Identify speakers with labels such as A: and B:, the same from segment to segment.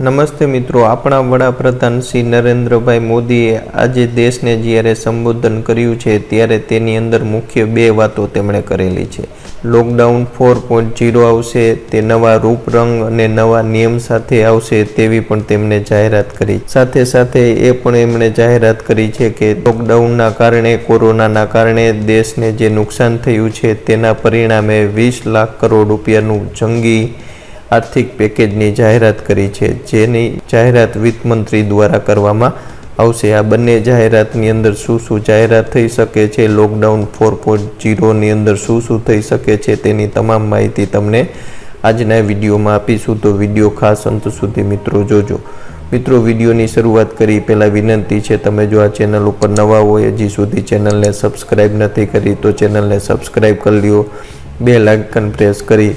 A: નમસ્તે મિત્રો, આપણા વડાપ્રધાન શ્રી નરેન્દ્રભાઈ મોદીએ આજે દેશને જ્યારે સંબોધન કર્યું છે ત્યારે તેની અંદર મુખ્ય બે વાતો તેમણે કરેલી છે. લોકડાઉન 4.0 આવશે, તે નવા રૂપરંગ અને નવા નિયમ સાથે આવશે તેવી પણ તેમણે જાહેરાત કરી. સાથે સાથે એ પણ એમણે જાહેરાત કરી છે કે લોકડાઉનના કારણે, કોરોનાના કારણે દેશને જે નુકસાન થયું છે તેના પરિણામે 20 લાખ કરોડ રૂપિયાનું જંગી આર્થિક પેકેજની જાહેરાત કરી છે, જેની જાહેરાત વિત્તમંત્રી દ્વારા કરવામાં આવશે. આ બંને જાહેરાતની અંદર શું શું જાહેરાત થઈ શકે છે, લોકડાઉન 4.0ની અંદર શું શું થઈ શકે છે તેની તમામ માહિતી તમને આજના વિડીયોમાં આપીશું, તો વિડીયો ખાસ અંત સુધી મિત્રો જોજો. મિત્રો, વિડીયોની શરૂઆત કરી પહેલાં વિનંતી છે, તમે જો આ ચેનલ ઉપર નવા હોય, હજી સુધી ચેનલને સબસ્ક્રાઈબ નથી કરી તો ચેનલને સબસ્ક્રાઈબ કરી લ્યો, બેલ આઇકન પ્રેસ કરી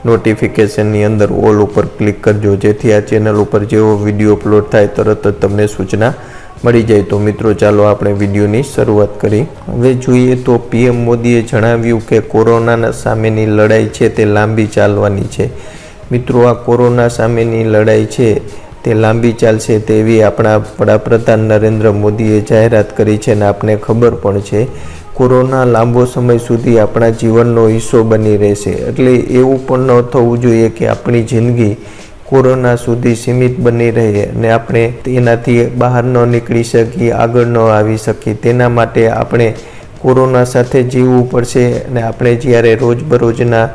A: નોટિફિકેશનની અંદર ઓલ ઉપર ક્લિક કરજો, જેથી આ ચેનલ ઉપર જેવો વિડીયો અપલોડ થાય તરત જ તમને સૂચના મળી જાય. તો મિત્રો ચાલો આપણે વિડીયોની શરૂઆત કરી. હવે જોઈએ તો પીએમ મોદીએ જણાવ્યું કે કોરોના સામેની લડાઈ છે તે લાંબી ચાલવાની છે. મિત્રો, આ કોરોના સામેની લડાઈ છે તે લાંબી ચાલશે તેવી આપણા વડાપ્રધાન નરેન્દ્ર મોદીએ જાહેરાત કરી છે અને આપને ખબર પણ છે કોરોના લાંબો સમય સુધી આપણા જીવનનો હિસ્સો બની રહેશે. એટલે એવું પણ ન થવું જોઈએ કે આપણી જિંદગી કોરોના સુધી સીમિત બની રહે અને આપણે તેનાથી બહાર ન નીકળી શકીએ, આગળ ન આવી શકીએ. તેના માટે આપણે કોરોના સાથે જીવવું પડશે અને આપણે જ્યારે રોજબરોજના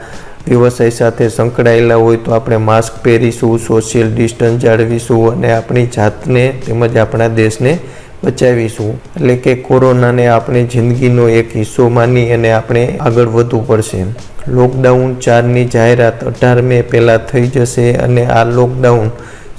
A: વ્યવસાય સાથે સંકળાયેલા હોય તો આપણે માસ્ક પહેરીશું, સોશિયલ ડિસ્ટન્સ જાળવીશું અને આપણી જાતને તેમજ આપણા દેશને બચાવીશું. એટલે કે કોરોનાને આપણી જિંદગીનો એક હિસ્સો માની અને આપણે આગળ વધવું પડશે. લોકડાઉન 4ની જાહેરાત 18 મે પહેલાં થઈ જશે અને આ લોકડાઉન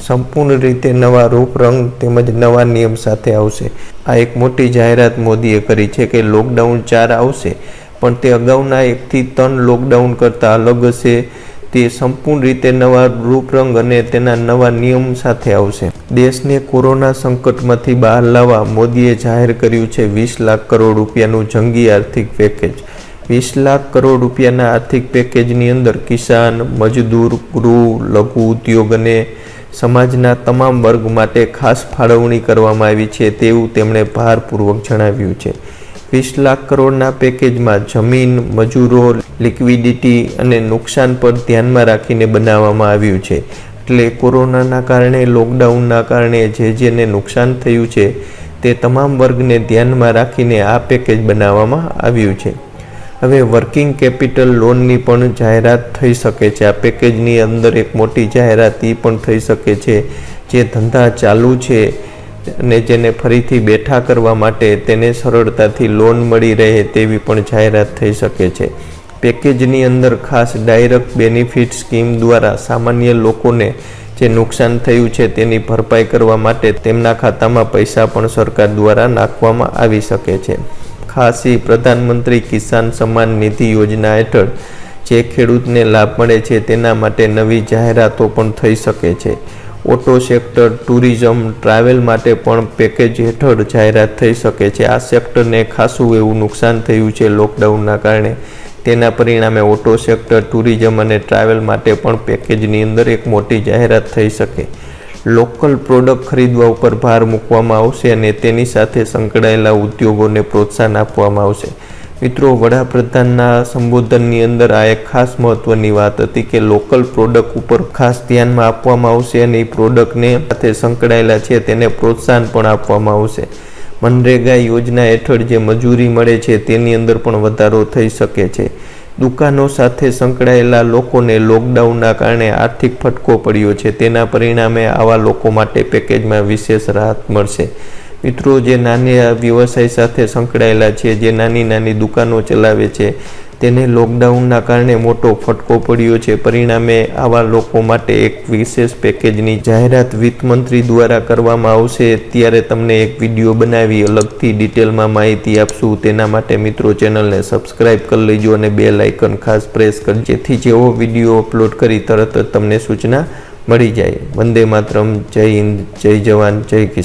A: સંપૂર્ણ રીતે નવા રૂપરંગ તેમજ નવા નિયમ સાથે આવશે. આ એક મોટી જાહેરાત મોદીએ કરી છે કે લોકડાઉન 4 આવશે, પણ તે અગાઉના 1 થી 3 લોકડાઉન કરતાં અલગ હશે. તે સંપૂર્ણ રીતે નવા રૂપરંગ અને તેના નવા નિયમ સાથે આવશે. દેશને કોરોના સંકટમાંથી બહાર લાવવા મોદીએ જાહેર કર્યું છે 20 લાખ કરોડ રૂપિયાનું જંગી આર્થિક પેકેજ. 20 લાખ કરોડ રૂપિયાના આર્થિક પેકેજની અંદર કિસાન, મજદૂર, ગૃહ, લઘુ ઉદ્યોગ અને સમાજના તમામ વર્ગ માટે ખાસ ફાળવણી કરવામાં આવી છે તેવું તેમણે ભારપૂર્વક જણાવ્યું છે. 20 લાખ કરોડના પેકેજમાં જમીન, મજૂરો, લિક્વિડિટી અને નુકસાન પર ધ્યાનમાં રાખીને બનાવવામાં આવ્યું છે. એટલે કોરોનાના કારણે, લોકડાઉનના કારણે જેને નુકસાન થયું છે તે તમામ વર્ગને ધ્યાનમાં રાખીને આ પેકેજ બનાવવામાં આવ્યું છે. હવે વર્કિંગ કેપિટલ લોનની પણ જાહેરાત થઈ શકે છે. આ પેકેજની અંદર એક મોટી જાહેરાત એ પણ થઈ શકે છે જે ધંધા ચાલુ છે અને જેને ફરીથી બેઠા કરવા માટે તેને સરળતાથી લોન મળી રહે તેવી પણ જાહેરાત થઈ શકે છે. પેકેજની અંદર ખાસ ડાયરેક્ટ બેનિફિટ સ્કીમ દ્વારા સામાન્ય લોકોને જે નુકસાન થયું છે તેની ભરપાઈ કરવા માટે તેમના ખાતામાં પૈસા પણ સરકાર દ્વારા નાખવામાં આવી શકે છે. ખાસ પ્રધાનમંત્રી કિસાન સન્માન નિધિ યોજના હેઠળ જે ખેડૂતને લાભ મળે છે તેના માટે નવી જાહેરાતો પણ થઈ શકે છે. ઓટો સેક્ટર, ટુરિઝમ, ટ્રાવેલ માટે પણ પેકેજ હેઠળ જાહેરાત થઈ શકે છે. આ સેક્ટરને ખાસું એવું નુકસાન થયું છે લોકડાઉનના કારણે. તેના પરિણામે ઓટો સેક્ટર, ટુરિઝમ અને ટ્રાવેલ માટે પણ પેકેજની અંદર એક મોટી જાહેરાત થઈ શકે. લોકલ પ્રોડક્ટ ખરીદવા ઉપર ભાર મૂકવામાં આવશે અને તેની સાથે સંકળાયેલા ઉદ્યોગોને પ્રોત્સાહન આપવામાં આવશે. મિત્રો, વડાપ્રધાનના સંબોધનની અંદર આ એક ખાસ મહત્વની વાત હતી કે લોકલ પ્રોડક્ટ ઉપર ખાસ ધ્યાનમાં આપવામાં આવશે અને એ પ્રોડક્ટને સાથે સંકળાયેલા છે તેને પ્રોત્સાહન પણ આપવામાં આવશે. મનરેગા યોજના હેઠળ જે મજૂરી મળે છે તેની અંદર પણ વધારો થઈ શકે છે. દુકાનો સાથે સંકળાયેલા લોકોને લોકડાઉનના કારણે આર્થિક ફટકો પડ્યો છે, તેના પરિણામે આવા લોકો માટે પેકેજમાં વિશેષ રાહત મળશે. મિત્રો, જે નાના વ્યવસાય સાથે સંકળાયેલા છે, જે નાની નાની દુકાનો ચલાવે છે, તેને લોકડાઉનના કારણે મોટો ફટકો પડ્યો છે. પરિણામે આવા લોકો માટે એક વિશેષ પેકેજની જાહેરાત વિત્તમંત્રી દ્વારા કરવામાં આવશે. ત્યારે તમને એક વિડીયો બનાવી અલગથી ડિટેલમાં માહિતી આપશું. તેના માટે મિત્રો ચેનલને સબસ્ક્રાઈબ કરી લેજો અને બેલ આઇકન ખાસ પ્રેસ કરજો, જેથી જેવો વિડીયો અપલોડ કરી તરત જ તમને સૂચના મળી જાય. વંદે માતરમ. જય હિન્દ, જય જવાન, જય કિસાન.